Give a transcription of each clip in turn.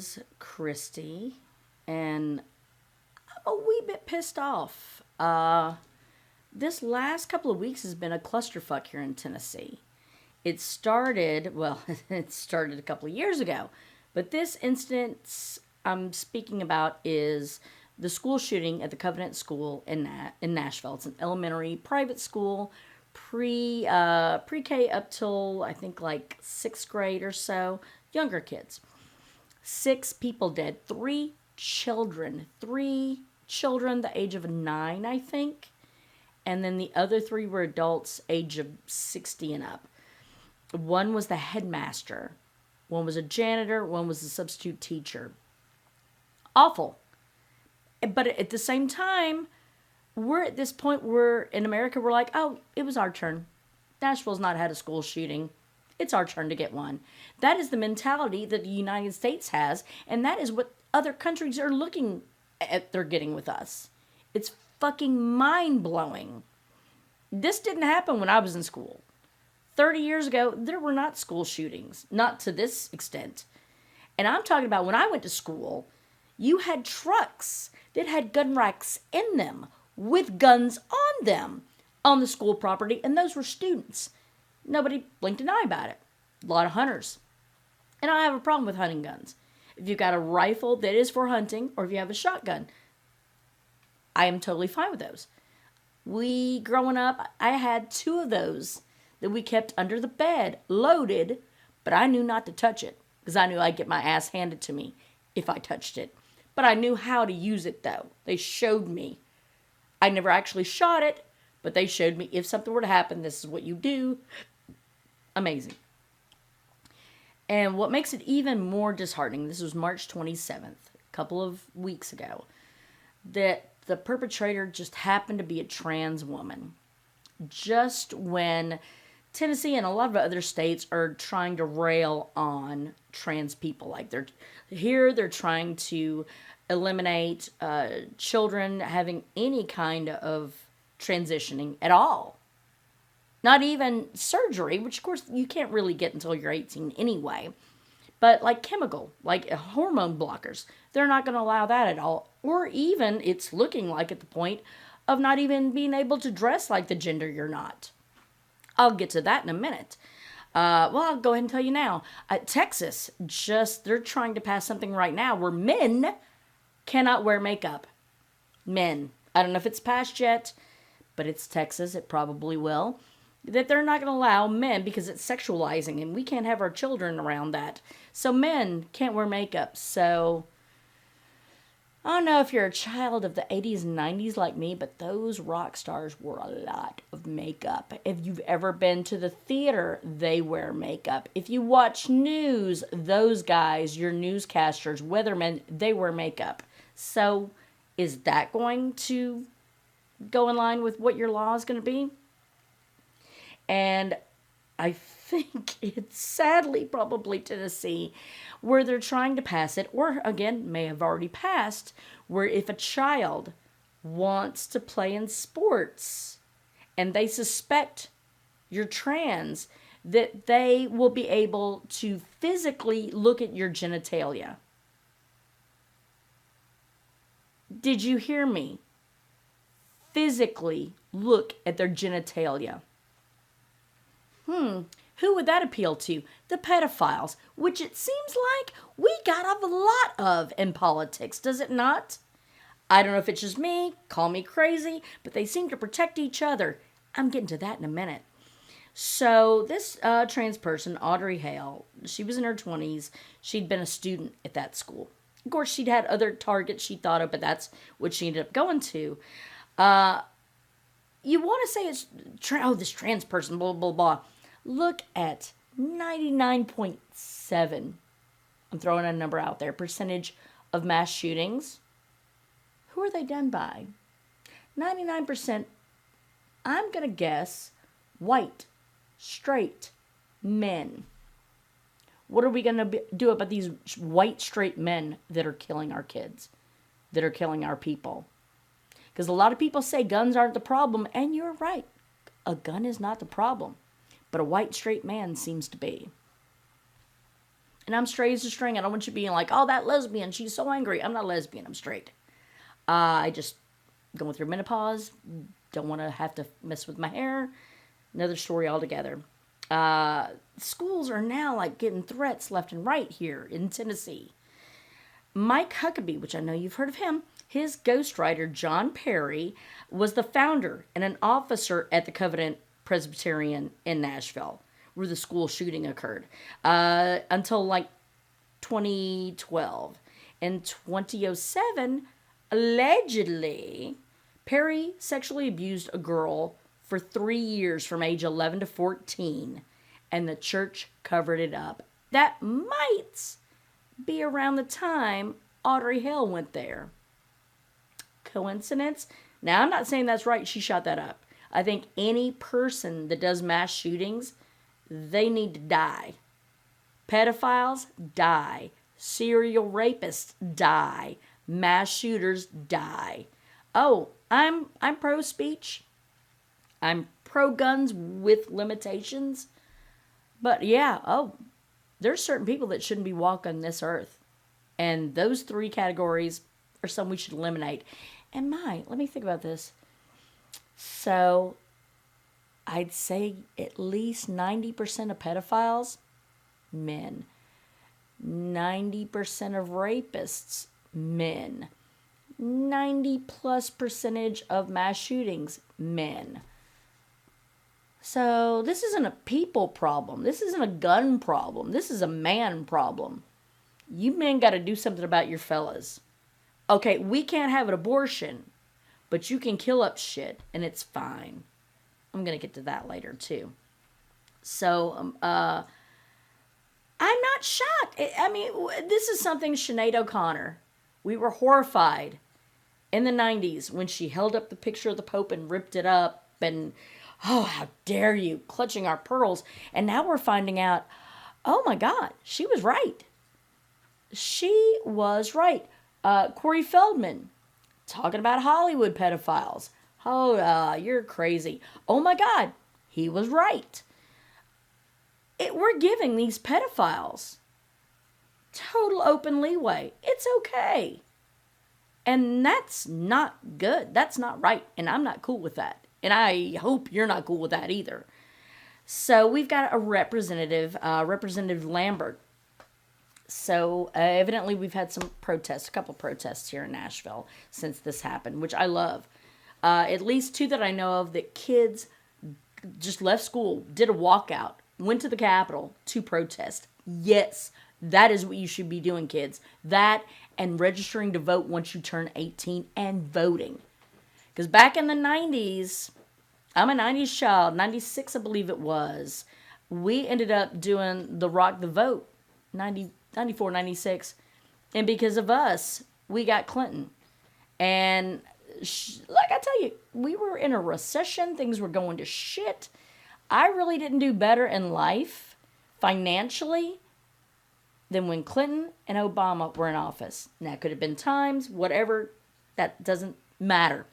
is Christy, and I'm a wee bit pissed off. This last couple of weeks has been a clusterfuck here in Tennessee. It started, well, it started a couple of years ago, but this instance I'm speaking about is the school shooting at the Covenant School in Nashville. It's an elementary private school, pre-K up till I think like sixth grade or so, younger kids. 6 people dead, three children the age of 9, I think, and then the other 3 were adults, age of 60 and up. One was the headmaster, one was a janitor, one was a substitute teacher. Awful. But at the same time, we're at this point where in America we're like, oh, it was our turn. Nashville's not had a school shooting. It's our turn to get one. That is the mentality that the United States has, and that is what other countries are looking at they're getting with us. It's fucking mind-blowing. This didn't happen when I was in school. 30 years ago, there were not school shootings. Not to this extent. And I'm talking about when I went to school, you had trucks that had gun racks in them with guns on them on the school property, and those were students. Nobody blinked an eye about it. A lot of hunters. And I don't have a problem with hunting guns. If you've got a rifle that is for hunting, or if you have a shotgun, I am totally fine with those. Growing up, I had 2 of those that we kept under the bed, loaded, but I knew not to touch it, because I knew I'd get my ass handed to me if I touched it. But I knew how to use it, though. They showed me. I never actually shot it, but they showed me if something were to happen, this is what you do. Amazing. And what makes it even more disheartening, this was March 27th, a couple of weeks ago, that the perpetrator just happened to be a trans woman. Just when Tennessee and a lot of other states are trying to rail on trans people. Like they're trying to eliminate children having any kind of transitioning at all. Not even surgery, which of course you can't really get until you're 18 anyway. But like chemical, like hormone blockers, they're not going to allow that at all. Or even, it's looking like at the point of not even being able to dress like the gender you're not. I'll get to that in a minute. I'll go ahead and tell you now. Texas, they're trying to pass something right now where men cannot wear makeup. Men. I don't know if it's passed yet, but it's Texas. It probably will. That they're not going to allow men because it's sexualizing and we can't have our children around that. So men can't wear makeup. So I don't know if you're a child of the 80s and 90s like me, but those rock stars wore a lot of makeup. If you've ever been to the theater, they wear makeup. If you watch news, those guys, your newscasters, weathermen, they wear makeup. So is that going to go in line with what your law is going to be? And I think it's sadly probably Tennessee where they're trying to pass it, or again, may have already passed, where if a child wants to play in sports and they suspect you're trans, that they will be able to physically look at your genitalia. Did you hear me? Physically look at their genitalia. Who would that appeal to? The pedophiles, which it seems like we got a lot of in politics, does it not? I don't know if it's just me, call me crazy, but they seem to protect each other. I'm getting to that in a minute. So this trans person, Audrey Hale, she was in her 20s. She'd been a student at that school. Of course, she'd had other targets she thought of, but that's what she ended up going to. You want to say it's, this trans person, blah, blah, blah. Look at 99.7, I'm throwing a number out there, percentage of mass shootings. Who are they done by? 99%, I'm going to guess, white, straight men. What are we going to do about these white, straight men that are killing our kids, that are killing our people? Because a lot of people say guns aren't the problem, and you're right. A gun is not the problem. But a white straight man seems to be. And I'm straight as a string. I don't want you being like, oh, that lesbian, she's so angry. I'm not a lesbian, I'm straight. I just going through menopause. Don't want to have to mess with my hair. Another story altogether. Schools are now like getting threats left and right here in Tennessee. Mike Huckabee, which I know you've heard of him, his ghostwriter, John Perry, was the founder and an officer at the Covenant Presbyterian in Nashville, where the school shooting occurred, until like 2012. In 2007, allegedly, Perry sexually abused a girl for 3 years from age 11 to 14, and the church covered it up. That might be around the time Audrey Hale went there. Coincidence? Now, I'm not saying that's right. She shot that up. I think any person that does mass shootings, they need to die. Pedophiles, die. Serial rapists, die. Mass shooters, die. Oh, I'm pro-speech. I'm pro-guns with limitations. But yeah, there's certain people that shouldn't be walking this earth. And those 3 categories are some we should eliminate. And let me think about this. So, I'd say at least 90% of pedophiles, men. 90% of rapists, men. 90+% of mass shootings, men. So this isn't a people problem. This isn't a gun problem. This is a man problem. You men got to do something about your fellas. Okay, we can't have an abortion, but you can kill up shit, and it's fine. I'm going to get to that later, too. So, I'm not shocked. I mean, this is something Sinead O'Connor. We were horrified in the 90s when she held up the picture of the Pope and ripped it up, and oh, how dare you, clutching our pearls. And now we're finding out, oh my God, she was right. She was right. Corey Feldman, talking about Hollywood pedophiles. Oh, you're crazy. Oh my God, he was right. We're giving these pedophiles total open leeway. It's okay. And that's not good. That's not right. And I'm not cool with that. And I hope you're not cool with that either. So we've got a representative, Representative Lambert. So evidently we've had some protests, a couple protests here in Nashville since this happened, which I love. At least 2 that I know of, that kids just left school, did a walkout, went to the Capitol to protest. Yes, that is what you should be doing, kids. That and registering to vote once you turn 18 and voting. Because back in the 90s, I'm a 90s child, 96 I believe it was, we ended up doing the Rock the Vote, 94, 96. And because of us, we got Clinton. And like I tell you, we were in a recession. Things were going to shit. I really didn't do better in life, financially, than when Clinton and Obama were in office. Now, it could have been times, whatever, that doesn't matter.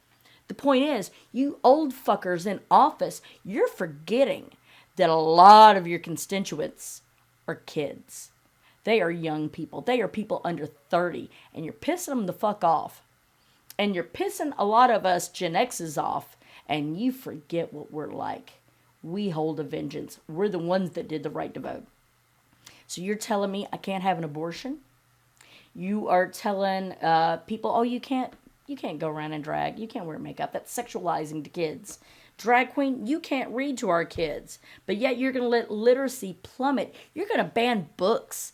The point is, you old fuckers in office, you're forgetting that a lot of your constituents are kids. They are young people. They are people under 30. And you're pissing them the fuck off. And you're pissing a lot of us Gen X's off. And you forget what we're like. We hold a vengeance. We're the ones that did the right to vote. So you're telling me I can't have an abortion? You are telling people, oh, you can't go around in drag. You can't wear makeup. That's sexualizing to kids. Drag queen, you can't read to our kids. But yet you're going to let literacy plummet. You're going to ban books.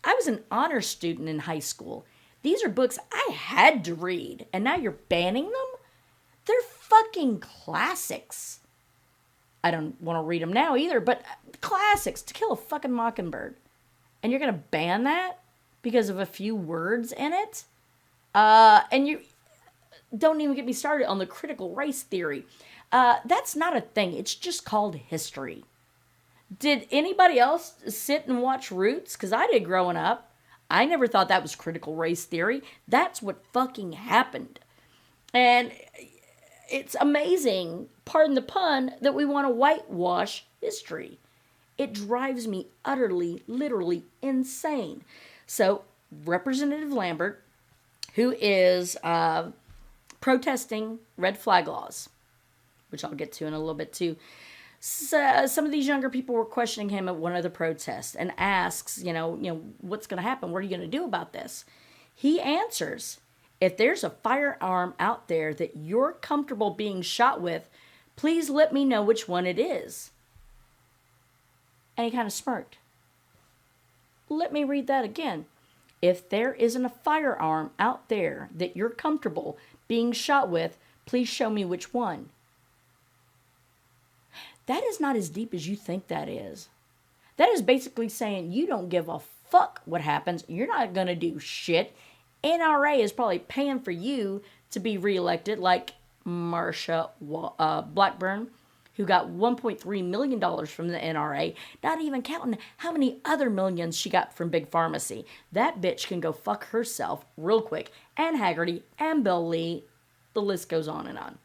I was an honor student in high school. These are books I had to read. And now you're banning them? They're fucking classics. I don't want to read them now either, but classics. To Kill a Fucking Mockingbird. And you're going to ban that because of a few words in it? And you don't even get me started on the critical race theory. That's not a thing. It's just called history. Did anybody else sit and watch Roots? Because I did growing up. I never thought that was critical race theory. That's what fucking happened. And it's amazing, pardon the pun, that we want to whitewash history. It drives me utterly, literally insane. So, Representative Lambert, who is protesting red flag laws, which I'll get to in a little bit too. So, some of these younger people were questioning him at one of the protests and asks, what's going to happen? What are you going to do about this? He answers, if there's a firearm out there that you're comfortable being shot with, please let me know which one it is. And he kind of smirked. Let me read that again. If there isn't a firearm out there that you're comfortable being shot with, please show me which one. That is not as deep as you think that is. That is basically saying you don't give a fuck what happens. You're not going to do shit. NRA is probably paying for you to be reelected, like Marsha Blackburn, who got $1.3 million from the NRA, not even counting how many other millions she got from Big Pharmacy. That bitch can go fuck herself real quick. And Haggerty and Bill Lee. The list goes on and on.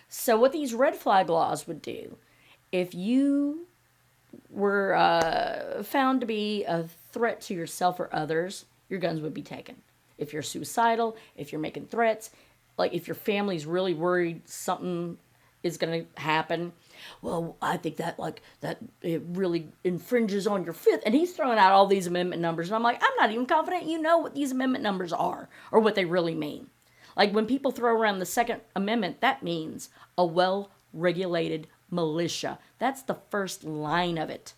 So what these red flag laws would do, if you were found to be a threat to yourself or others, your guns would be taken. If you're suicidal, if you're making threats, like if your family's really worried something is going to happen, well, I think that it really infringes on your fifth. And he's throwing out all these amendment numbers. And I'm like, I'm not even confident you know what these amendment numbers are or what they really mean. Like when people throw around the Second Amendment, that means a well-regulated militia. That's the first line of it.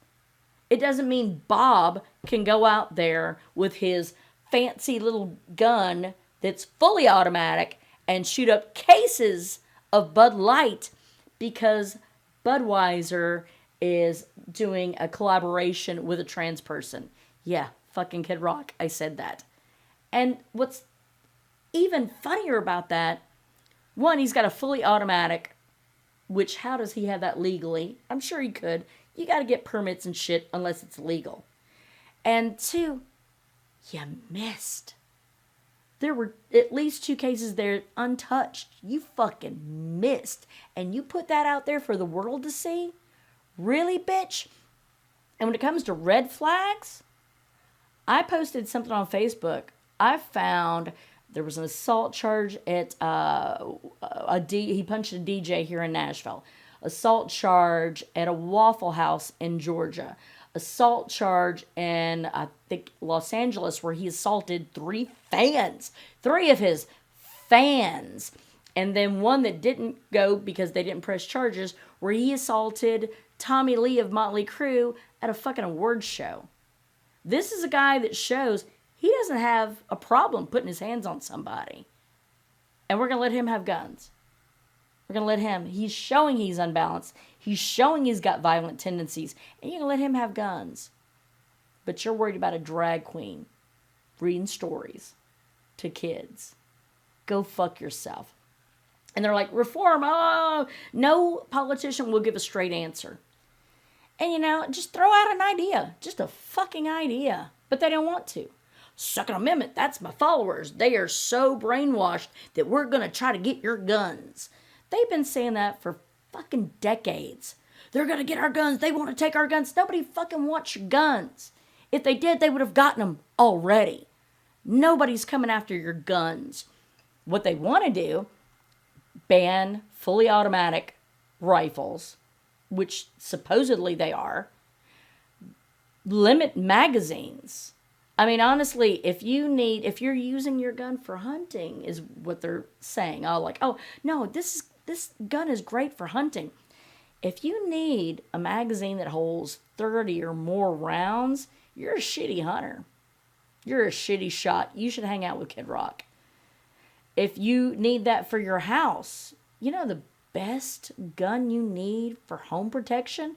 It doesn't mean Bob can go out there with his fancy little gun that's fully automatic and shoot up cases of Bud Light because Budweiser is doing a collaboration with a trans person. Yeah, fucking Kid Rock, I said that. And what's even funnier about that, one, he's got a fully automatic, which how does he have that legally? I'm sure he could. You got to get permits and shit unless it's legal. And two, you missed. There were at least 2 cases there untouched. You fucking missed. And you put that out there for the world to see? Really, bitch? And when it comes to red flags, I posted something on Facebook. I found there was an assault charge at he punched a DJ here in Nashville. Assault charge at a Waffle House in Georgia. Assault charge in, I think, Los Angeles, where he assaulted 3 fans. 3 of his fans. And then one that didn't go because they didn't press charges, where he assaulted Tommy Lee of Motley Crue at a fucking awards show. This is a guy that shows he doesn't have a problem putting his hands on somebody. And we're going to let him have guns. We're going to let him. He's showing he's unbalanced. He's showing he's got violent tendencies. And you're going to let him have guns. But you're worried about a drag queen reading stories to kids. Go fuck yourself. And they're like, reform. Oh, no politician will give a straight answer. And, just throw out an idea. Just a fucking idea. But they don't want to. Second Amendment, that's my followers. They are so brainwashed that we're going to try to get your guns. They've been saying that for fucking decades. They're going to get our guns. They want to take our guns. Nobody fucking wants your guns. If they did, they would have gotten them already. Nobody's coming after your guns. What they want to do, ban fully automatic rifles, which supposedly they are. Limit magazines. I mean, honestly, if you're using your gun for hunting, is what they're saying. No, this gun is great for hunting. If you need a magazine that holds 30 or more rounds, you're a shitty hunter. You're a shitty shot. You should hang out with Kid Rock. If you need that for your house, the best gun you need for home protection?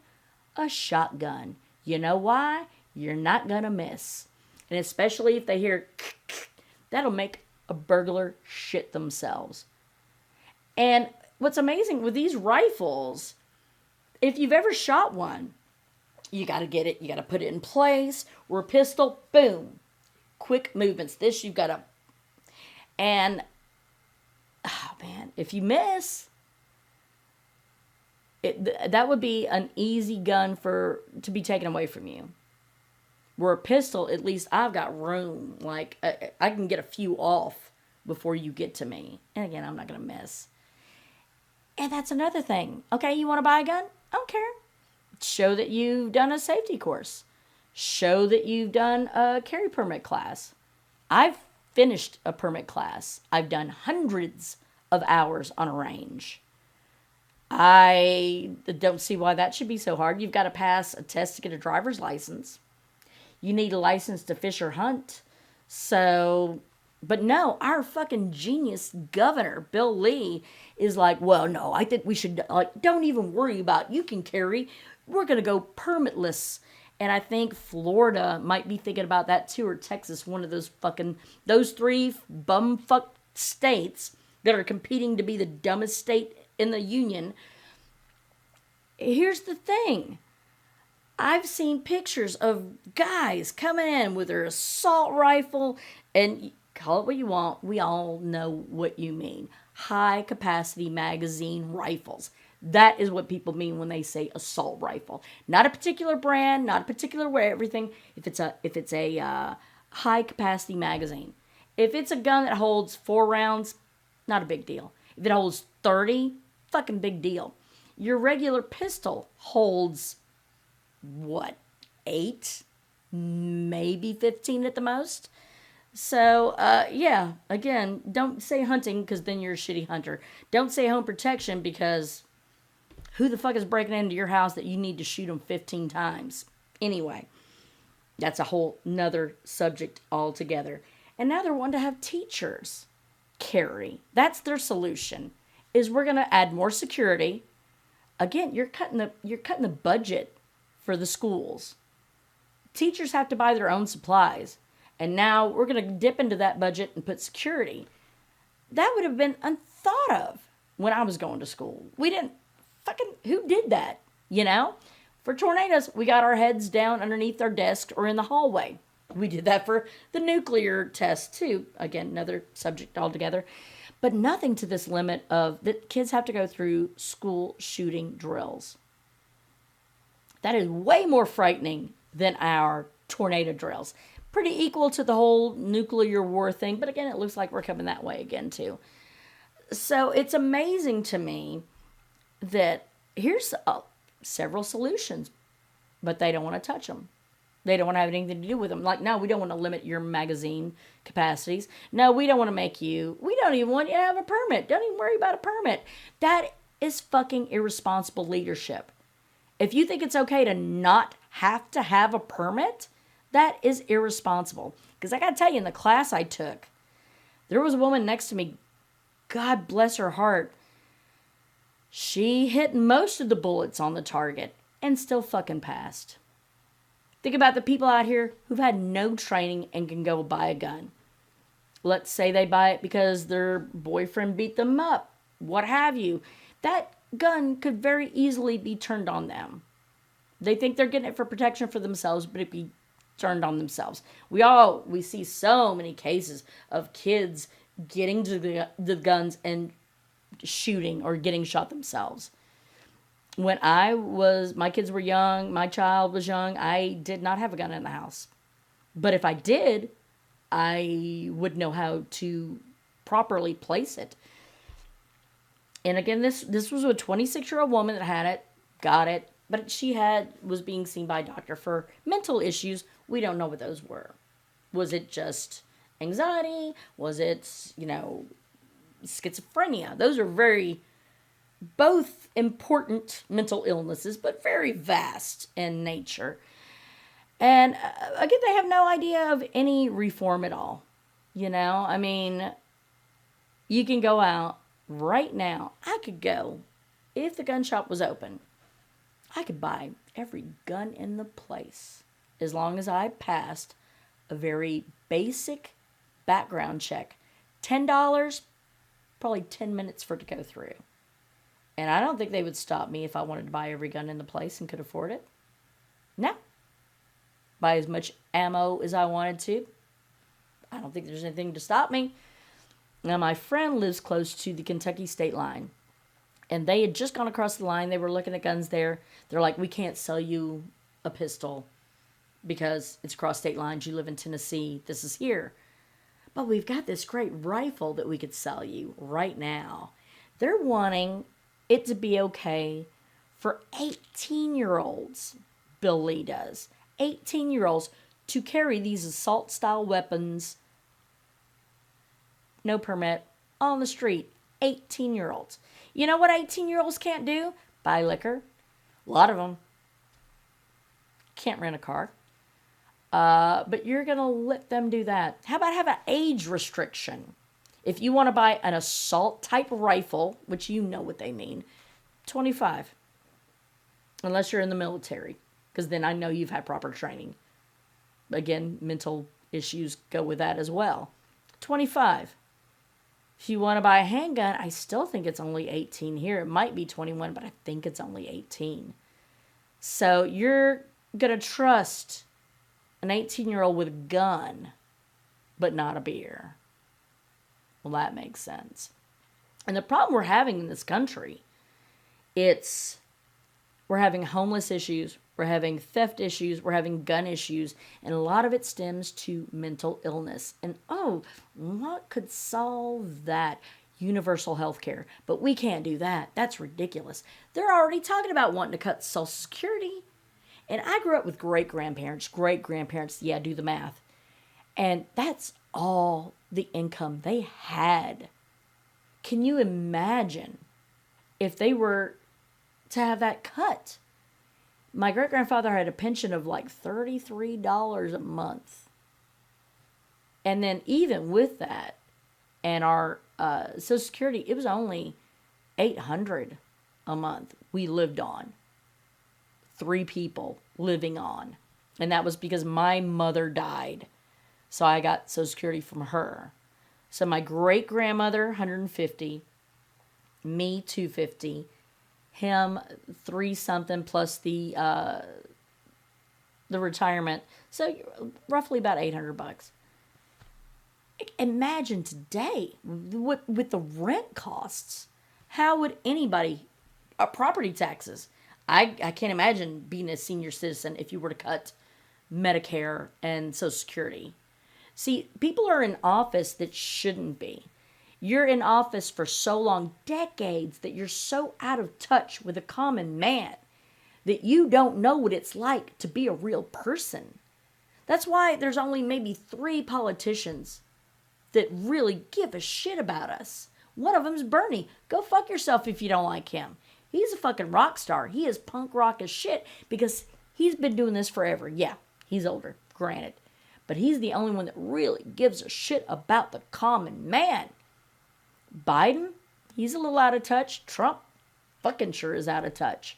A shotgun. You know why? You're not going to miss. And especially if they hear, that'll make a burglar shit themselves. And what's amazing with these rifles, if you've ever shot one, you got to get it, you got to put it in place. Or a pistol, boom. Quick movements. This you've got to, and, oh man, if you miss, That would be an easy gun to be taken away from you. Where a pistol, at least I've got room. Like, I can get a few off before you get to me. And again, I'm not going to miss. And that's another thing. Okay, you want to buy a gun? I don't care. Show that you've done a safety course. Show that you've done a carry permit class. I've finished a permit class. I've done hundreds of hours on a range. I don't see why that should be so hard. You've got to pass a test to get a driver's license. You need a license to fish or hunt. So, but no, our fucking genius governor, Bill Lee, is like, well, no, I think we should, like, don't even worry about, you can carry. We're going to go permitless. And I think Florida might be thinking about that too, or Texas, one of those three bumfuck states that are competing to be the dumbest state in the union. Here's the thing. I've seen pictures of guys coming in with their assault rifle, and call it what you want, we all know what you mean. High capacity magazine rifles. That is what people mean when they say assault rifle. Not a particular brand, not a particular way, everything. If it's a high capacity magazine. If it's a gun that holds 4 rounds, not a big deal. If it holds 30, fucking big deal. Your regular pistol holds, 8? Maybe 15 at the most. So, yeah, again, don't say hunting because then you're a shitty hunter. Don't say home protection because who the fuck is breaking into your house that you need to shoot them 15 times? Anyway, that's a whole nother subject altogether. And now they're wanting to have teachers carry. That's their solution, is we're going to add more security. Again, you're cutting the budget for the schools. Teachers have to buy their own supplies. And now we're going to dip into that budget and put security. That would have been unthought of when I was going to school. We didn't who did that? For tornadoes, we got our heads down underneath our desk or in the hallway. We did that for the nuclear test too. Again, another subject altogether. But nothing to this limit of that kids have to go through school shooting drills. That is way more frightening than our tornado drills. Pretty equal to the whole nuclear war thing. But again, it looks like we're coming that way again too. So it's amazing to me that here's several solutions, but they don't want to touch them. They don't want to have anything to do with them. Like, no, we don't want to limit your magazine capacities. No, we don't want to we don't even want you to have a permit. Don't even worry about a permit. That is fucking irresponsible leadership. If you think it's okay to not have to have a permit, that is irresponsible. Because I got to tell you, in the class I took, there was a woman next to me, God bless her heart. She hit most of the bullets on the target and still fucking passed. Think about the people out here who've had no training and can go buy a gun. Let's say they buy it because their boyfriend beat them up, what have you. That gun could very easily be turned on them. They think they're getting it for protection for themselves, but it'd be turned on themselves. We see so many cases of kids getting to the guns and shooting or getting shot themselves. When my kids were young, my child was young, I did not have a gun in the house. But if I did, I would know how to properly place it. And again, this was a 26-year-old woman that had it, got it, but she was being seen by a doctor for mental issues. We don't know what those were. Was it just anxiety? Was it, schizophrenia? Those are both important mental illnesses, but very vast in nature. And again, they have no idea of any reform at all. You can go out right now. I could go, if the gun shop was open, I could buy every gun in the place as long as I passed a very basic background check. $10, probably 10 minutes for it to go through. And I don't think they would stop me if I wanted to buy every gun in the place and could afford it. No. Buy as much ammo as I wanted to. I don't think there's anything to stop me. Now, my friend lives close to the Kentucky state line. And they had just gone across the line. They were looking at guns there. They're like, we can't sell you a pistol because it's across state lines. You live in Tennessee. This is here. But we've got this great rifle that we could sell you right now. They're wanting it to be okay for 18-year-olds, Bill Lee does, 18-year-olds to carry these assault-style weapons, no permit, on the street. 18-year-olds. You know what 18-year-olds can't do? Buy liquor. A lot of them can't rent a car. But you're going to let them do that. How about have an age restriction? If you want to buy an assault type rifle, which you know what they mean, 25. Unless you're in the military, because then I know you've had proper training. Again, mental issues go with that as well. 25. If you want to buy a handgun, I still think it's only 18 here. It might be 21, but I think it's only 18. So you're going to trust an 18-year-old with a gun, but not a beer. Well, that makes sense. And the problem we're having in this country, we're having homeless issues, we're having theft issues, we're having gun issues, and a lot of it stems to mental illness. And what could solve that? Universal health care. But we can't do that. That's ridiculous. They're already talking about wanting to cut Social Security. And I grew up with great-grandparents, yeah, do the math. And that's all the income they had. Can you imagine if they were to have that cut? My great-grandfather had a pension of like $33 a month. And then even with that, and our Social Security, it was only $800 a month we lived on. 3 people living on. And that was because my mother died. So I got Social Security from her. So my great-grandmother, 150, me, 250, him, 3-something plus the retirement. So roughly about $800. Imagine today with the rent costs. How would anybody, property taxes? I can't imagine being a senior citizen if you were to cut Medicare and Social Security. See, people are in office that shouldn't be. You're in office for so long, decades, that you're so out of touch with a common man that you don't know what it's like to be a real person. That's why there's only maybe 3 politicians that really give a shit about us. One of them's Bernie. Go fuck yourself if you don't like him. He's a fucking rock star. He is punk rock as shit because he's been doing this forever. Yeah, he's older, granted. But he's the only one that really gives a shit about the common man. Biden, he's a little out of touch. Trump, fucking sure is out of touch.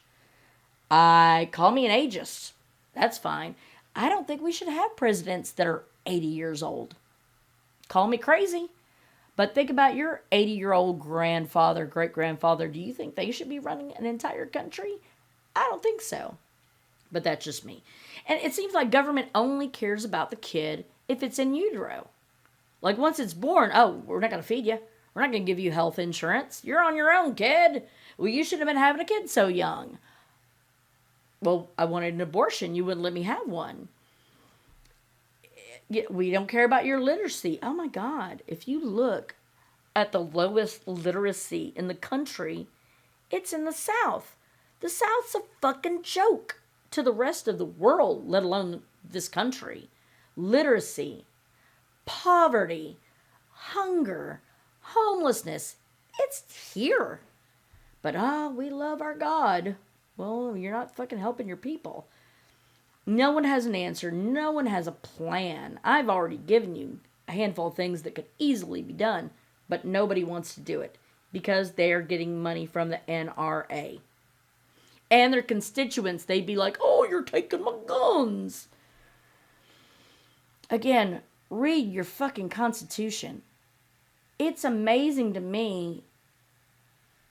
Call me an ageist. That's fine. I don't think we should have presidents that are 80 years old. Call me crazy. But think about your 80-year-old grandfather, great-grandfather. Do you think they should be running an entire country? I don't think so. But that's just me. And it seems like government only cares about the kid if it's in utero. Like once it's born, we're not going to feed you. We're not going to give you health insurance. You're on your own, kid. Well, you shouldn't have been having a kid so young. Well, I wanted an abortion. You wouldn't let me have one. We don't care about your literacy. Oh my God. If you look at the lowest literacy in the country, it's in the South. The South's a fucking joke to the rest of the world, let alone this country. Literacy, poverty, hunger, homelessness, it's here. But we love our God. Well, you're not fucking helping your people. No one has an answer. No one has a plan. I've already given you a handful of things that could easily be done, but nobody wants to do it because they are getting money from the NRA. And their constituents, they'd be like, oh, you're taking my guns. Again, read your fucking Constitution. It's amazing to me.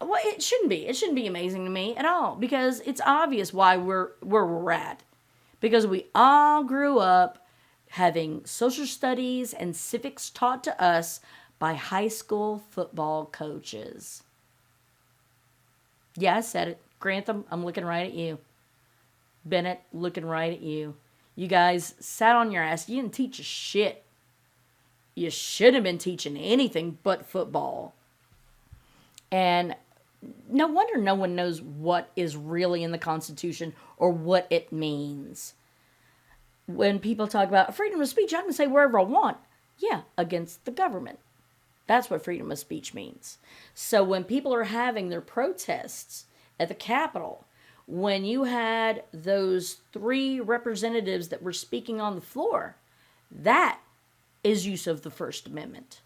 Well, it shouldn't be. It shouldn't be amazing to me at all because it's obvious why we're where we're at. Because we all grew up having social studies and civics taught to us by high school football coaches. Yeah, I said it. Grantham, I'm looking right at you. Bennett, looking right at you. You guys sat on your ass. You didn't teach a shit. You should have been teaching anything but football. And no wonder no one knows what is really in the Constitution or what it means. When people talk about freedom of speech, I can say wherever I want. Yeah, against the government. That's what freedom of speech means. So when people are having their protests at the Capitol, when you had those 3 representatives that were speaking on the floor, that is use of the First Amendment.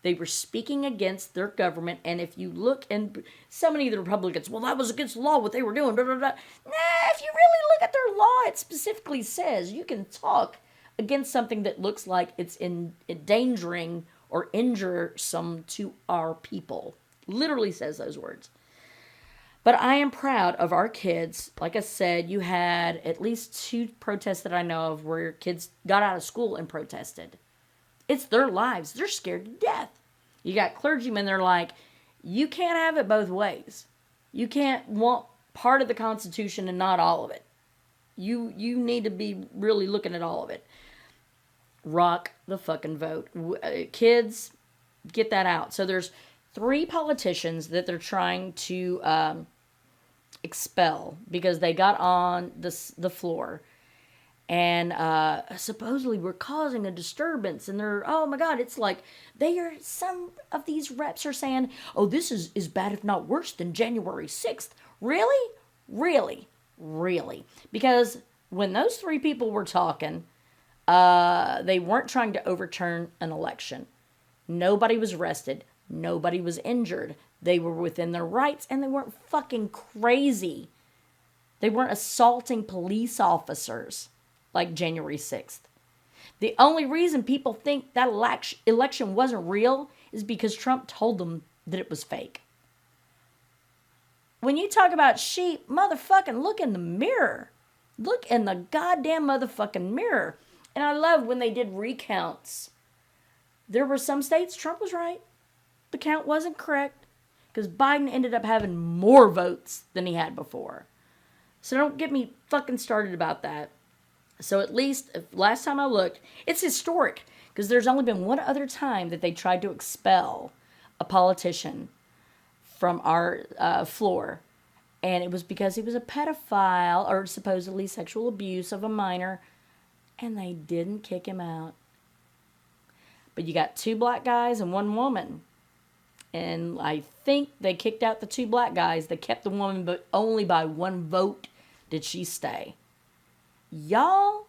They were speaking against their government, and if you look, and so many of the Republicans, well, that was against the law, what they were doing, blah, blah, blah. Nah, if you really look at their law, it specifically says you can talk against something that looks like it's endangering or injuresome to our people. Literally says those words. But I am proud of our kids. Like I said, you had at least 2 protests that I know of where kids got out of school and protested. It's their lives. They're scared to death. You got clergymen, they're like, you can't have it both ways. You can't want part of the Constitution and not all of it. You need to be really looking at all of it. Rock the fucking vote. Kids, get that out. So there's 3 politicians that they're trying to expel because they got on the floor and supposedly we're causing a disturbance, and they're, oh my god, it's like some of these reps are saying, oh, this is bad if not worse than January 6th. Really? Because when those 3 people were talking, they weren't trying to overturn an election. Nobody was arrested. Nobody was injured. They were within their rights, and they weren't fucking crazy. They weren't assaulting police officers like January 6th. The only reason people think that election wasn't real is because Trump told them that it was fake. When you talk about sheep, motherfucking look in the mirror. Look in the goddamn motherfucking mirror. And I love when they did recounts. There were some states Trump was right. The count wasn't correct because Biden ended up having more votes than he had before. So don't get me fucking started about that. So at least, last time I looked, it's historic because there's only been one other time that they tried to expel a politician from our floor. And it was because he was a pedophile or supposedly sexual abuse of a minor. And they didn't kick him out. But you got 2 black guys and 1 woman. And I think they kicked out the 2 black guys. They kept the woman, but only by 1 vote did she stay. Y'all,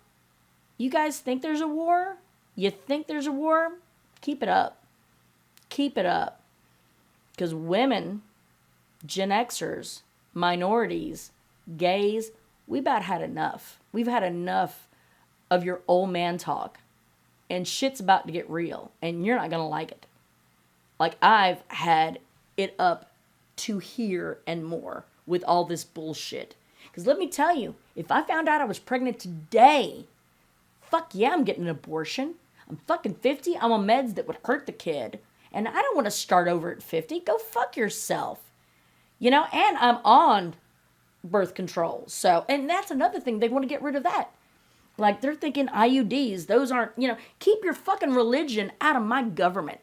you guys think there's a war? You think there's a war? Keep it up. Keep it up. Because women, Gen Xers, minorities, gays, we about had enough. We've had enough of your old man talk. And shit's about to get real. And you're not going to like it. Like, I've had it up to here and more with all this bullshit. Because let me tell you, if I found out I was pregnant today, fuck yeah, I'm getting an abortion. I'm fucking 50. I'm on meds that would hurt the kid. And I don't want to start over at 50. Go fuck yourself. You know, and I'm on birth control. So, and that's another thing. They want to get rid of that. Like, they're thinking IUDs. Those aren't, keep your fucking religion out of my government.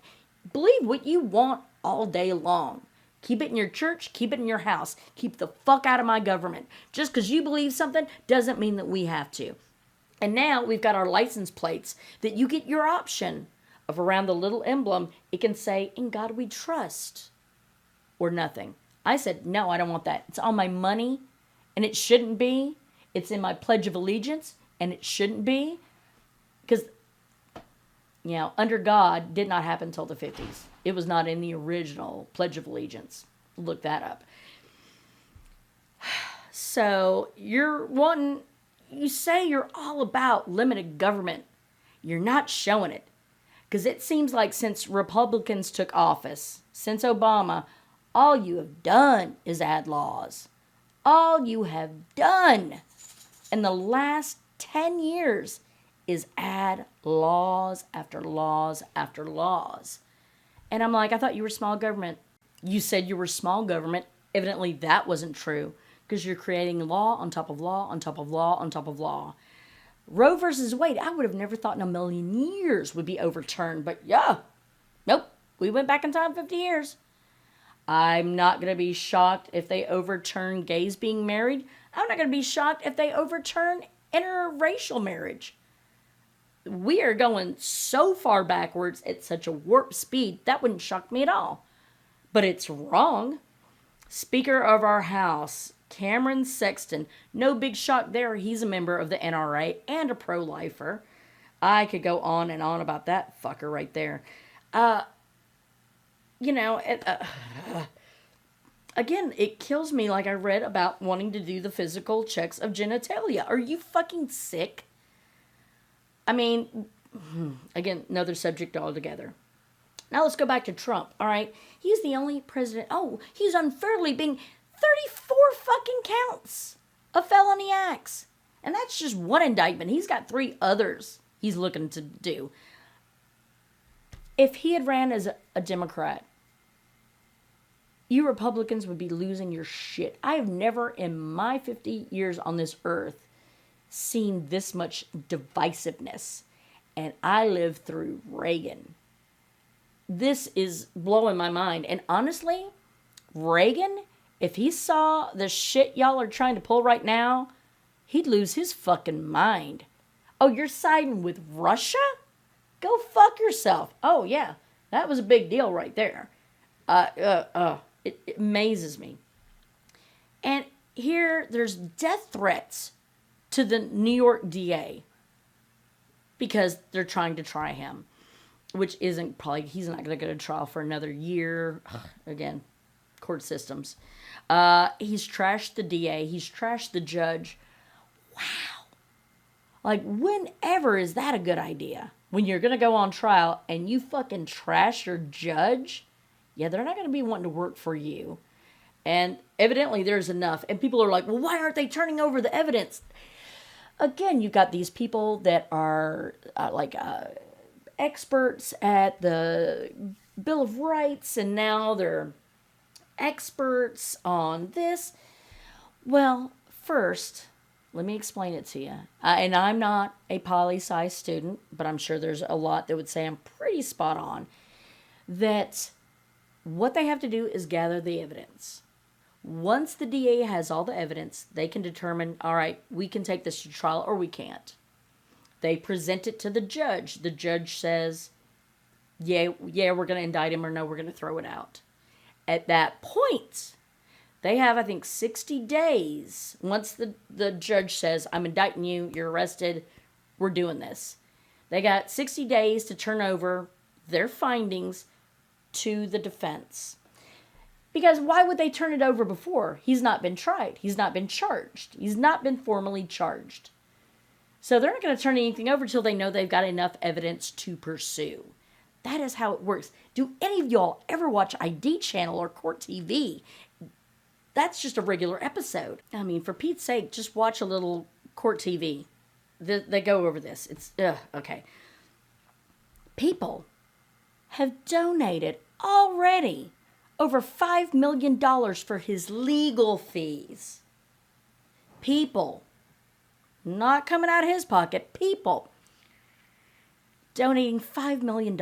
Believe what you want all day long. Keep it in your church. Keep it in your house. Keep the fuck out of my government. Just because you believe something doesn't mean that we have to. And now we've got our license plates that you get your option of around the little emblem. It can say, "In God we trust," or nothing. I said, no, I don't want that. It's on my money, and it shouldn't be. It's in my Pledge of Allegiance, and it shouldn't be. Because, under God did not happen until the 50s. It was not in the original Pledge of Allegiance. Look that up. So, you say you're all about limited government. You're not showing it. Because it seems like since Republicans took office, since Obama, all you have done is add laws. All you have done in the last 10 years is add laws after laws after laws. And I'm like, I thought you were small government. You said you were small government Evidently, that wasn't true because you're creating law on top of law on top of law on top of law. Roe versus Wade, I would have never thought in a million years would be overturned, but yeah, nope, we went back in time 50 years. I'm not going to be shocked if they overturn gays being married. I'm not going to be shocked if they overturn interracial marriage. We are going so far backwards at such a warp speed, that wouldn't shock me at all. But it's wrong. Speaker of our House, Cameron Sexton. No big shock there. He's a member of the NRA and a pro-lifer. I could go on and on about that fucker right there. Again, it kills me like I read about wanting to do the physical checks of genitalia. Are you fucking sick? I mean, again, another subject altogether. Now let's go back to Trump, all right? He's the only president. Oh, he's unfairly being 34 fucking counts of felony acts. And that's just one indictment. He's got 3 others he's looking to do. If he had ran as a Democrat, you Republicans would be losing your shit. I have never in my 50 years on this earth seen this much divisiveness. And I lived through Reagan. This is blowing my mind. And honestly, Reagan, if he saw the shit y'all are trying to pull right now, he'd lose his fucking mind. Oh, you're siding with Russia? Go fuck yourself. Oh, yeah. That was a big deal right there. It amazes me. And here, there's death threats to the New York DA because they're trying to try him, which isn't probably, he's not going to go to trial for another year. Again, court systems. He's trashed the DA. He's trashed the judge. Wow. Like, whenever is that a good idea? When you're going to go on trial and you fucking trash your judge? Yeah, they're not going to be wanting to work for you. And evidently there's enough. And people are like, well, why aren't they turning over the evidence? Again, you've got these people that are experts at the Bill of Rights, and now they're experts on this. Well, first, let me explain it to you. And I'm not a poli-sci student, but I'm sure there's a lot that would say I'm pretty spot on. That what they have to do is gather the evidence. Once the DA has all the evidence, they can determine, all right, we can take this to trial or we can't. They present it to the judge. The judge says, yeah, we're going to indict him, or no, we're going to throw it out. At that point, they have, I think, 60 days. Once the judge says, I'm indicting you, you're arrested, we're doing this. They got 60 days to turn over their findings to the defense. Because why would they turn it over before? He's not been tried. He's not been charged. He's not been formally charged. So they're not going to turn anything over until they know they've got enough evidence to pursue. That is how it works. Do any of y'all ever watch ID Channel or Court TV? That's just a regular episode. I mean, for Pete's sake, just watch a little Court TV. They go over this. It's, okay. People have donated already over $5 million for his legal fees. People, not coming out of his pocket, people donating $5 million.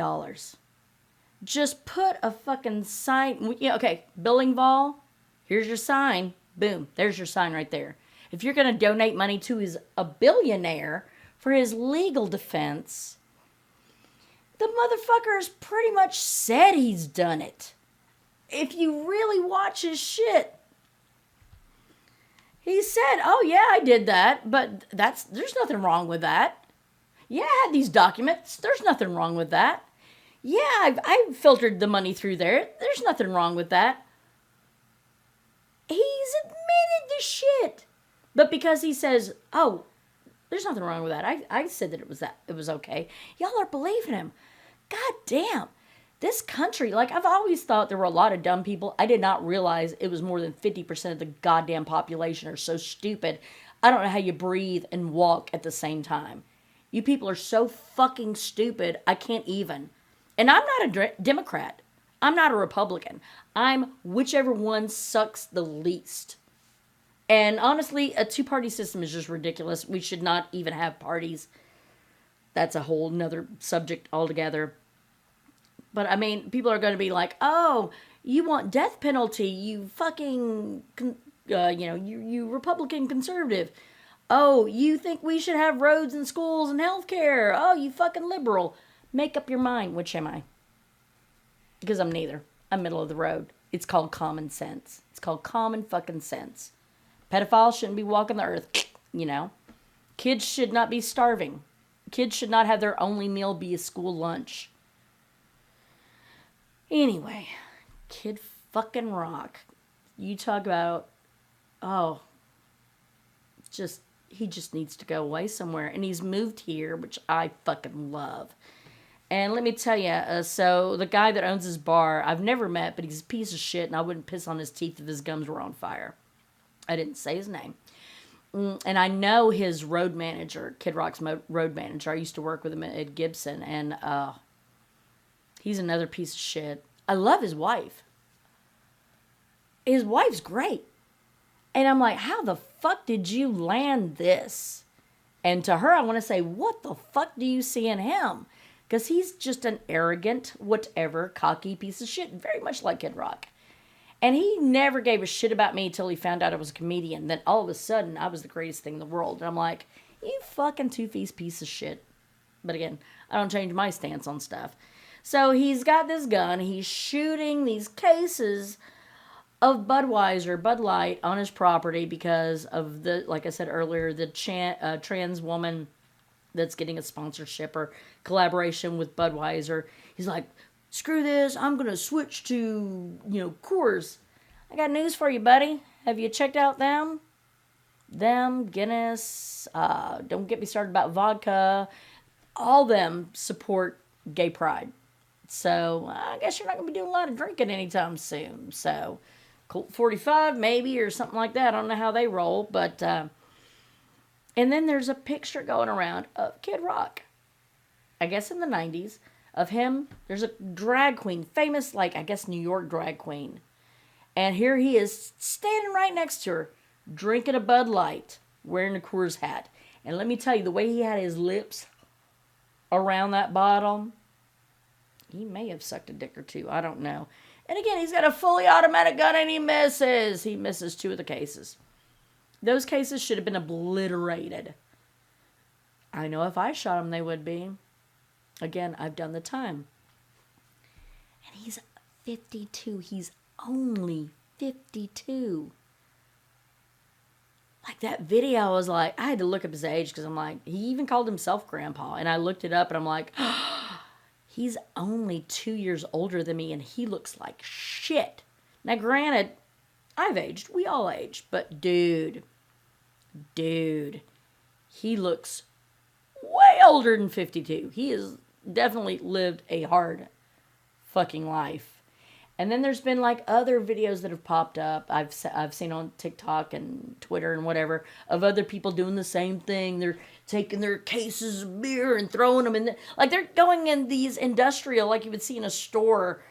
Just put a fucking sign, okay, Billing Vol, here's your sign. Boom, there's your sign right there. If you're going to donate money to a billionaire for his legal defense, the motherfucker has pretty much said he's done it. If you really watch his shit, he said, oh yeah, I did that, but there's nothing wrong with that. Yeah, I had these documents. There's nothing wrong with that. Yeah, I filtered the money through there. There's nothing wrong with that. He's admitted the shit. But because he says, oh, there's nothing wrong with that. I said that it was okay. Y'all are believing him. God damn. This country, like, I've always thought there were a lot of dumb people. I did not realize it was more than 50% of the goddamn population are so stupid. I don't know how you breathe and walk at the same time. You people are so fucking stupid, I can't even. And I'm not a Democrat. I'm not a Republican. I'm whichever one sucks the least. And honestly, a two-party system is just ridiculous. We should not even have parties. That's a whole nother subject altogether. But I mean, people are going to be like, "Oh, you want death penalty? You fucking, you Republican conservative. Oh, you think we should have roads and schools and healthcare? Oh, you fucking liberal." Make up your mind. Which am I? Because I'm neither. I'm middle of the road. It's called common sense. It's called common fucking sense. Pedophiles shouldn't be walking the earth. Kids should not be starving. Kids should not have their only meal be a school lunch. Anyway, Kid fucking Rock. You talk about, he just needs to go away somewhere. And he's moved here, which I fucking love. And let me tell you, so the guy that owns his bar, I've never met, but he's a piece of shit, and I wouldn't piss on his teeth if his gums were on fire. I didn't say his name. And I know his road manager, Kid Rock's road manager. I used to work with him at Gibson, and he's another piece of shit. I love his wife. His wife's great. And I'm like, how the fuck did you land this? And to her, I want to say, what the fuck do you see in him? Because he's just an arrogant, whatever, cocky piece of shit, very much like Kid Rock. And he never gave a shit about me until he found out I was a comedian. Then all of a sudden, I was the greatest thing in the world. And I'm like, you fucking two-faced piece of shit. But again, I don't change my stance on stuff. So he's got this gun. He's shooting these cases of Budweiser, Bud Light, on his property because of the, like I said earlier, the trans woman that's getting a sponsorship or collaboration with Budweiser. He's like, screw this, I'm going to switch to, Coors. I got news for you, buddy. Have you checked out them? Them, Guinness, don't get me started about vodka. All them support gay pride. So I guess you're not going to be doing a lot of drinking anytime soon. So Colt 45 maybe or something like that. I don't know how they roll, but... And then there's a picture going around of Kid Rock. I guess in the 90s. Of him. There's a drag queen. Famous, New York drag queen. And here he is standing right next to her. Drinking a Bud Light. Wearing a Coors hat. And let me tell you, the way he had his lips around that bottle. He may have sucked a dick or two. I don't know. And again, he's got a fully automatic gun and he misses. He misses 2 of the cases. Those cases should have been obliterated. I know if I shot them, they would be. Again, I've done the time. And he's 52. He's only 52. Like that video, I was like, I had to look up his age because I'm like, he even called himself grandpa. And I looked it up and I'm like, he's only 2 years older than me and he looks like shit. Now, granted, I've aged. We all age. But dude, he looks way older than 52. He has definitely lived a hard fucking life. And then there's been other videos that have popped up. I've seen on TikTok and Twitter and whatever of other people doing the same thing. They're taking their cases of beer and throwing them in they're going in these industrial like you would see in a store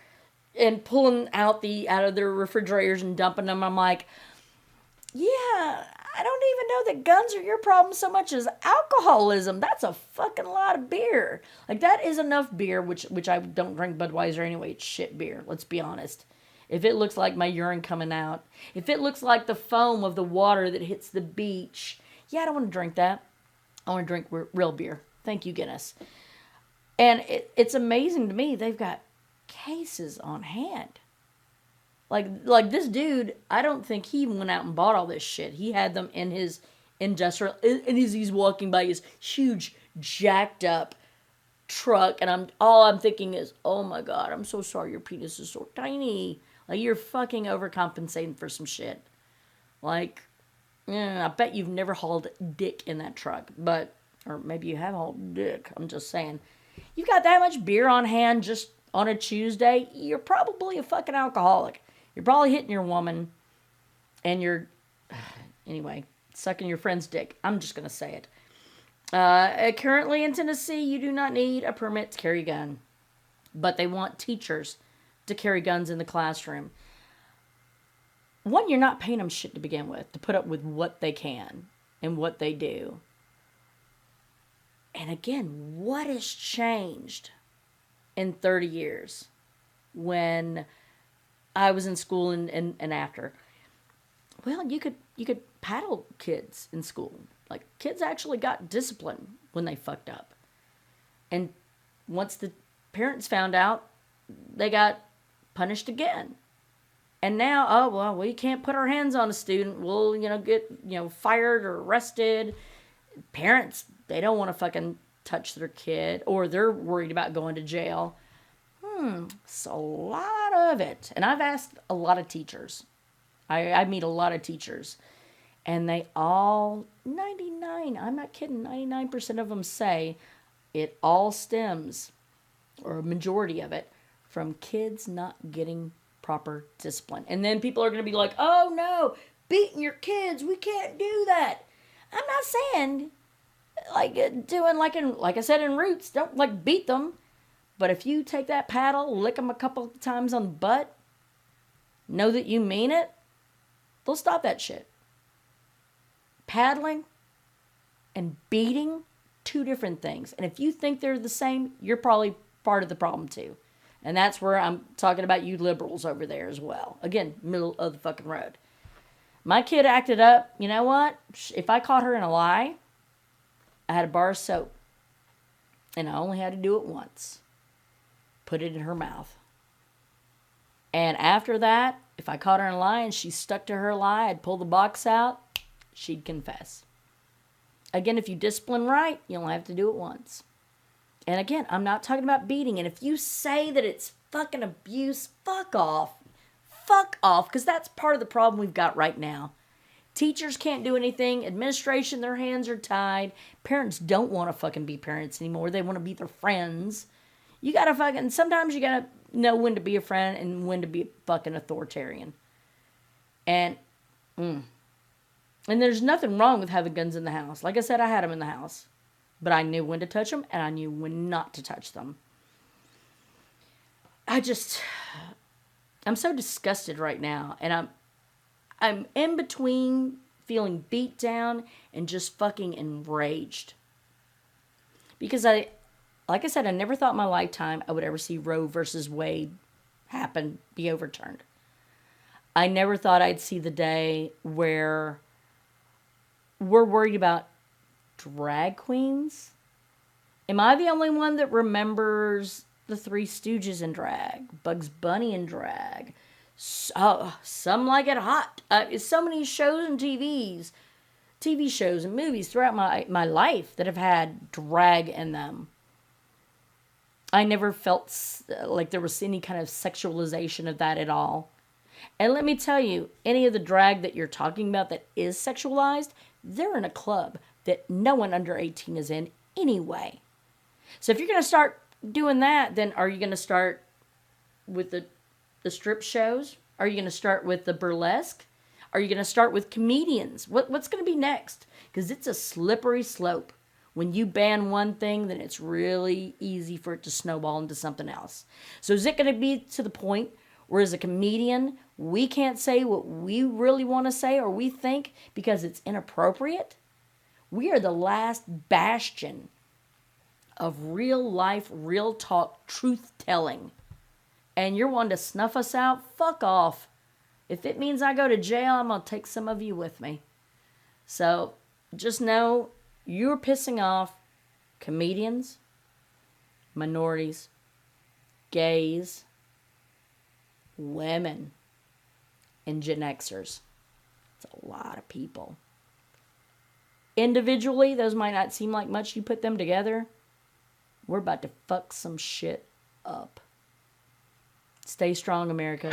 and pulling out of their refrigerators and dumping them. I'm like, yeah, I don't even know that guns are your problem so much as alcoholism. That's a fucking lot of beer. That is enough beer, which I don't drink Budweiser anyway. It's shit beer, let's be honest. If it looks like my urine coming out, if it looks like the foam of the water that hits the beach, yeah, I don't want to drink that. I want to drink real beer. Thank you, Guinness. And it's amazing to me. They've got cases on hand. Like this dude, I don't think he even went out and bought all this shit. He had them in his industrial, and as he's walking by his huge, jacked up truck, and all I'm thinking is, oh my God, I'm so sorry your penis is so tiny. You're fucking overcompensating for some shit. I bet you've never hauled dick in that truck, or maybe you have hauled dick. I'm just saying. You've got that much beer on hand just on a Tuesday, you're probably a fucking alcoholic. You're probably hitting your woman, and you're, anyway, sucking your friend's dick. I'm just going to say it. Currently in Tennessee, you do not need a permit to carry a gun. But they want teachers to carry guns in the classroom. One, you're not paying them shit to begin with, to put up with what they can and what they do. And again, what has changed in 30 years when I was in school and after? Well, you could paddle kids in school. Like, kids actually got discipline when they fucked up. And once the parents found out, they got punished again. And now, oh, well, we can't put our hands on a student. We'll, get, fired or arrested. Parents, they don't want to fucking touch their kid, or they're worried about going to jail. It's a lot of it. And I've asked a lot of teachers. I meet a lot of teachers. And they all, 99, I'm not kidding, 99% of them say it all stems, or a majority of it, from kids not getting proper discipline. And then people are going to be like, oh no, beating your kids, we can't do that. I'm not saying doing like I said in Roots, don't beat them. But if you take that paddle, lick them a couple of times on the butt, know that you mean it, they'll stop that shit. Paddling and beating, two different things. And if you think they're the same, you're probably part of the problem too. And that's where I'm talking about you liberals over there as well. Again, middle of the fucking road. My kid acted up. You know what? If I caught her in a lie, I had a bar of soap. And I only had to do it once. Put it in her mouth. And after that, if I caught her in a lie and she stuck to her lie, I'd pull the box out. She'd confess. Again, if you discipline right, you only have to do it once. And again, I'm not talking about beating. And if you say that it's fucking abuse, fuck off. Fuck off, because that's part of the problem we've got right now. Teachers can't do anything. Administration, their hands are tied. Parents don't want to fucking be parents anymore. They want to be their friends. You gotta fucking, sometimes you gotta know when to be a friend and when to be a fucking authoritarian. And there's nothing wrong with having guns in the house. Like I said, I had them in the house. But I knew when to touch them, and I knew when not to touch them. I'm so disgusted right now. And I'm in between feeling beat down and just fucking enraged. Because like I said, I never thought in my lifetime I would ever see Roe versus Wade be overturned. I never thought I'd see the day where we're worried about drag queens. Am I the only one that remembers the Three Stooges in drag? Bugs Bunny in drag? Some Like It Hot. So many shows and TV shows and movies throughout my life that have had drag in them. I never felt like there was any kind of sexualization of that at all. And let me tell you, any of the drag that you're talking about that is sexualized, they're in a club that no one under 18 is in anyway. So if you're going to start doing that, then are you going to start with the strip shows? Are you going to start with the burlesque? Are you going to start with comedians? What's going to be next? Because it's a slippery slope. When you ban one thing, then it's really easy for it to snowball into something else. So is it going to be to the point where as a comedian, we can't say what we really want to say or we think because it's inappropriate? We are the last bastion of real life, real talk, truth telling. And you're wanting to snuff us out? Fuck off. If it means I go to jail, I'm going to take some of you with me. So just know you're pissing off comedians, minorities, gays, women, and Gen Xers. It's a lot of people. Individually, those might not seem like much. You put them together, we're about to fuck some shit up. Stay strong, America.